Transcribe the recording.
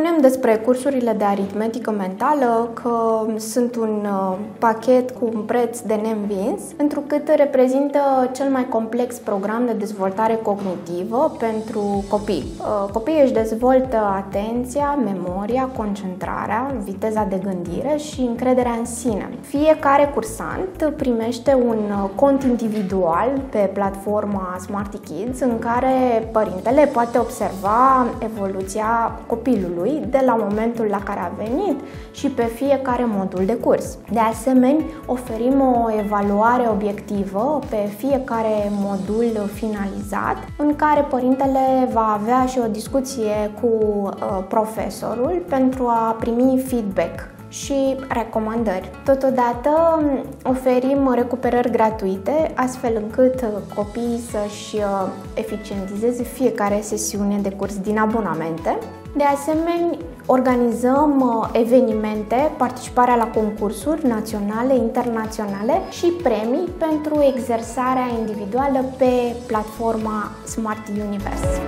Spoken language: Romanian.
Spunem despre cursurile de aritmetică mentală că sunt un pachet cu un preț de neînvins, întrucât reprezintă cel mai complex program de dezvoltare cognitivă pentru copii. Copiii își dezvoltă atenția, memoria, concentrarea, viteza de gândire și încrederea în sine. Fiecare cursant primește un cont individual pe platforma Smarty Kids în care părintele poate observa evoluția copilului de la momentul la care a venit și pe fiecare modul de curs. De asemenea, oferim o evaluare obiectivă pe fiecare modul finalizat, în care părintele va avea și o discuție cu profesorul pentru a primi feedback și recomandări. Totodată oferim recuperări gratuite, astfel încât copiii să-și eficientizeze fiecare sesiune de curs din abonamente. De asemenea, organizăm evenimente, participarea la concursuri naționale, internaționale și premii pentru exersarea individuală pe platforma Smarty Universe.